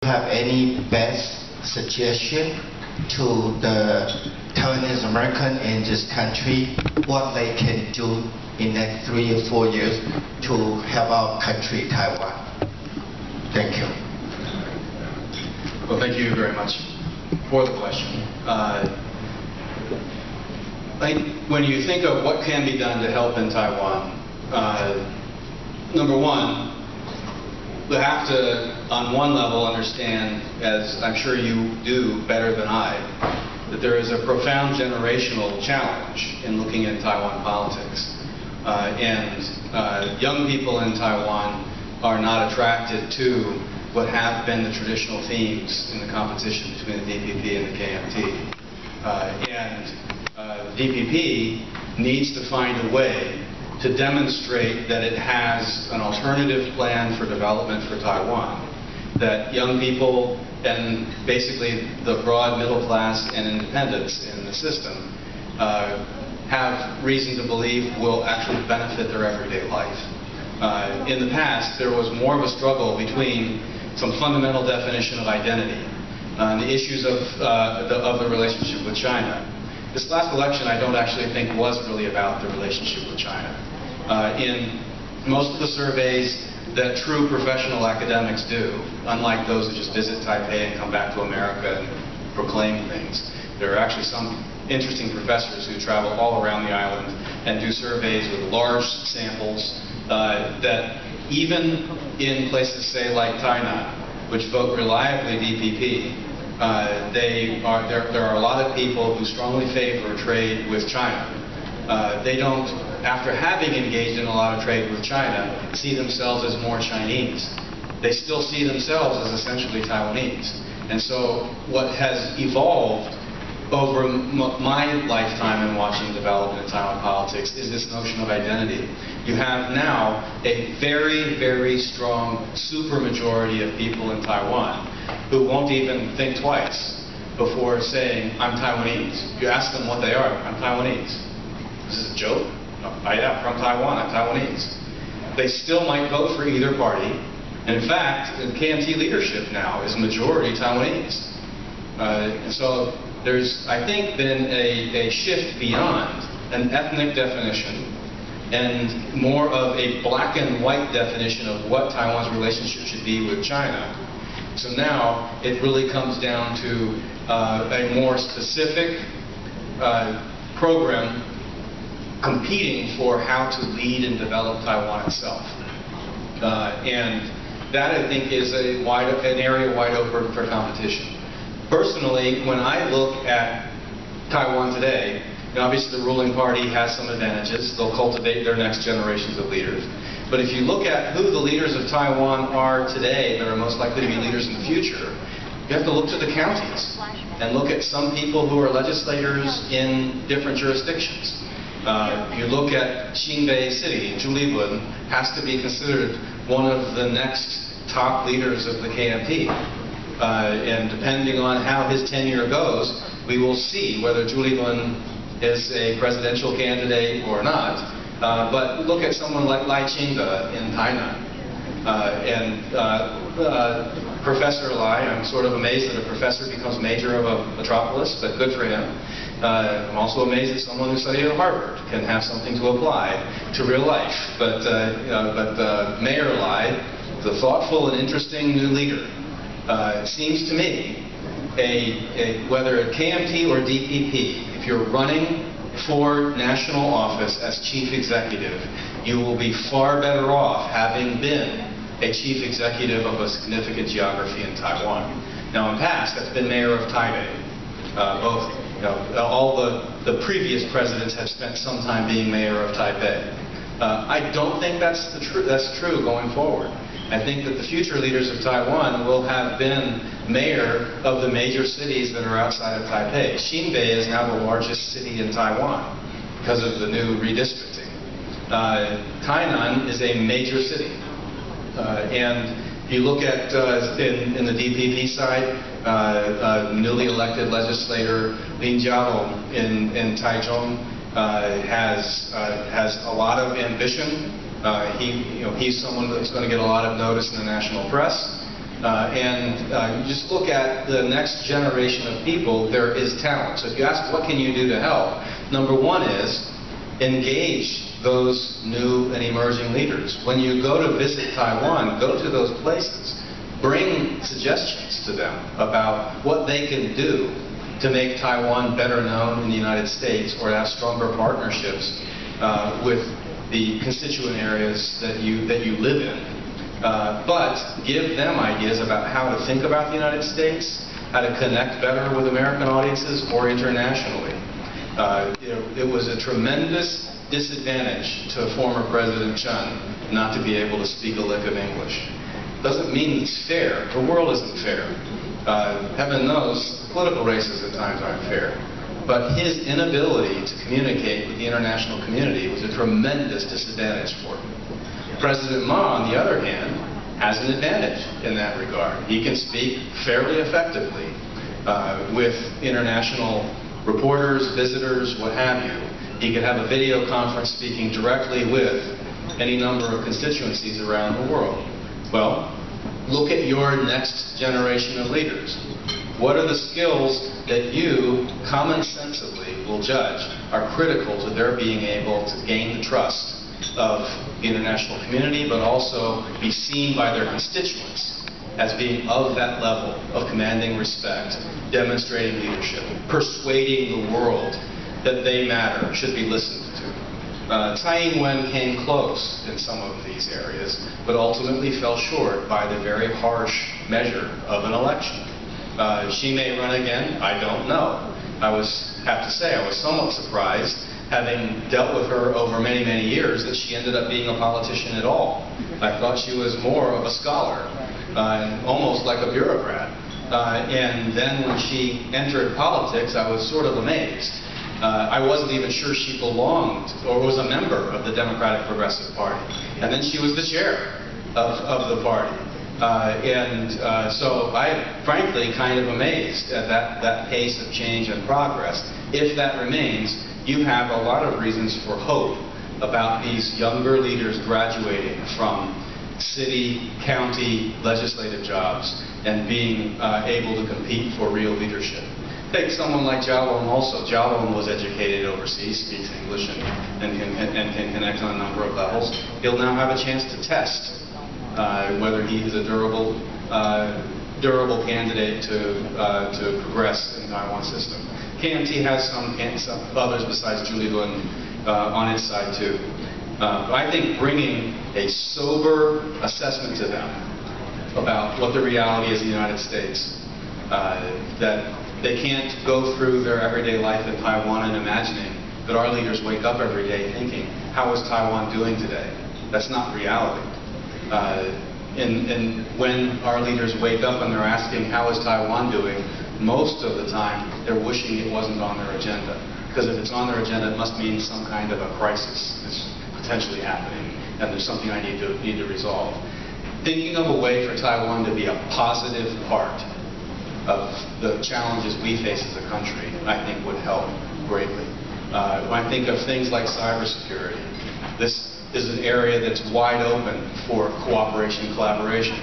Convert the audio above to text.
have any best suggestion to the Taiwanese American in this country, what they can do in the next 3 or 4 years to help our country, Taiwan? Thank you. Well, thank you very much for the question. When you think of what can be done to help in Taiwan, number one, we have to, on one level, understand, as I'm sure you do better than I, that there is a profound generational challenge in looking at Taiwan politics. Young people in Taiwan are not attracted to what have been the traditional themes in the competition between the DPP and the KMT. The DPP needs to find a way to demonstrate that it has an alternative plan for development for Taiwan, that young people and basically the broad middle class and independents in the system have reason to believe will actually benefit their everyday life. In the past, there was more of a struggle between some fundamental definition of identity and the issues of the relationship with China. This last election, I don't actually think was really about the relationship with China. In most of the surveys that true professional academics do, unlike those that just visit Taipei and come back to America and proclaim things, there are actually some interesting professors who travel all around the island and do surveys with large samples that even in places, say, like Tainan, which vote reliably DPP, there are a lot of people who strongly favor trade with China. They don't, after having engaged in a lot of trade with China, see themselves as more Chinese. They still see themselves as essentially Taiwanese. And so what has evolved over my lifetime in watching development in Taiwan politics is this notion of identity. You have now a very, very strong supermajority of people in Taiwan who won't even think twice before saying, I'm Taiwanese. You ask them what they are, I'm Taiwanese. Is this a joke? No, I'm from Taiwan, I'm Taiwanese. They still might vote for either party. And in fact, the KMT leadership now is majority Taiwanese. And so there's, I think, been a shift beyond an ethnic definition and more of a black and white definition of what Taiwan's relationship should be with China. So now it really comes down to a more specific program competing for how to lead and develop Taiwan itself. And that, I think, is an area wide open for competition. Personally, when I look at Taiwan today, and obviously the ruling party has some advantages. They'll cultivate their next generations of leaders. But if you look at who the leaders of Taiwan are today that are most likely to be leaders in the future, you have to look to the counties and look at some people who are legislators in different jurisdictions. You look at Xinbei City, Zhu Lilun has to be considered one of the next top leaders of the KMT. And depending on how his tenure goes, we will see whether Zhu Lilun is a presidential candidate or not. But look at someone like Lai Ching-te in Tainan. Professor Lai, I'm sort of amazed that a professor becomes major of a metropolis, but good for him. I'm also amazed that someone who studied at Harvard can have something to apply to real life. But Mayor Lai, the thoughtful and interesting new leader, seems to me, whether at KMT or DPP, if you're running for national office as chief executive, you will be far better off having been a chief executive of a significant geography in Taiwan. Now, in the past, that's been mayor of Taipei. All the previous presidents have spent some time being mayor of Taipei. I don't think that's true going forward. I think that the future leaders of Taiwan will have been mayor of the major cities that are outside of Taipei. Xinbei is now the largest city in Taiwan because of the new redistricting. Tainan is a major city. And you look at, in the DPP side, newly elected legislator Lin Jialong in Taichung has a lot of ambition. He's someone that's going to get a lot of notice in the national press. You just look at the next generation of people, there is talent. So if you ask what can you do to help, number one is engage those new and emerging leaders. When you go to visit Taiwan, go to those places. Bring suggestions to them about what they can do to make Taiwan better known in the United States or have stronger partnerships with the constituent areas that you live in. But give them ideas about how to think about the United States, how to connect better with American audiences or internationally. It was a tremendous disadvantage to former President Chun not to be able to speak a lick of English. Doesn't mean it's fair. The world isn't fair. Heaven knows political races at times aren't fair. But his inability to communicate with the international community was a tremendous disadvantage for him. President Ma, on the other hand, has an advantage in that regard. He can speak fairly effectively with international reporters, visitors, what have you. He could have a video conference speaking directly with any number of constituencies around the world. Well, look at your next generation of leaders. What are the skills that you, commonsensibly, will judge are critical to their being able to gain the trust of the international community, but also be seen by their constituents as being of that level of commanding respect, demonstrating leadership, persuading the world that they matter, should be listened to. Tsai Ing-wen came close in some of these areas, but ultimately fell short by the very harsh measure of an election. She may run again, I don't know. I have to say, I was somewhat surprised, having dealt with her over many, many years, that she ended up being a politician at all. I thought she was more of a scholar, almost like a bureaucrat. And then when she entered politics, I was sort of amazed. I wasn't even sure she belonged or was a member of the Democratic Progressive Party. And then she was the chair of the party. So I'm frankly kind of amazed at that pace of change and progress. If that remains, you have a lot of reasons for hope about these younger leaders graduating from city, county, legislative jobs and being able to compete for real leadership. Take someone like Jialong also. Jialong was educated overseas, speaks English, and can connect on a number of levels. He'll now have a chance to test whether he is a durable candidate to progress in the Taiwan system. KMT has some others besides Julie Lun on its side too. I think bringing a sober assessment to them about what the reality is in the United States, that they can't go through their everyday life in Taiwan and imagining that our leaders wake up every day thinking, how is Taiwan doing today? That's not reality. And when our leaders wake up and they're asking, how is Taiwan doing, most of the time they're wishing it wasn't on their agenda. Because if it's on their agenda, it must mean some kind of a crisis is potentially happening, and there's something I need to resolve. Thinking of a way for Taiwan to be a positive part of the challenges we face as a country, I think would help greatly. When I think of things like cybersecurity, this is an area that's wide open for cooperation and collaboration.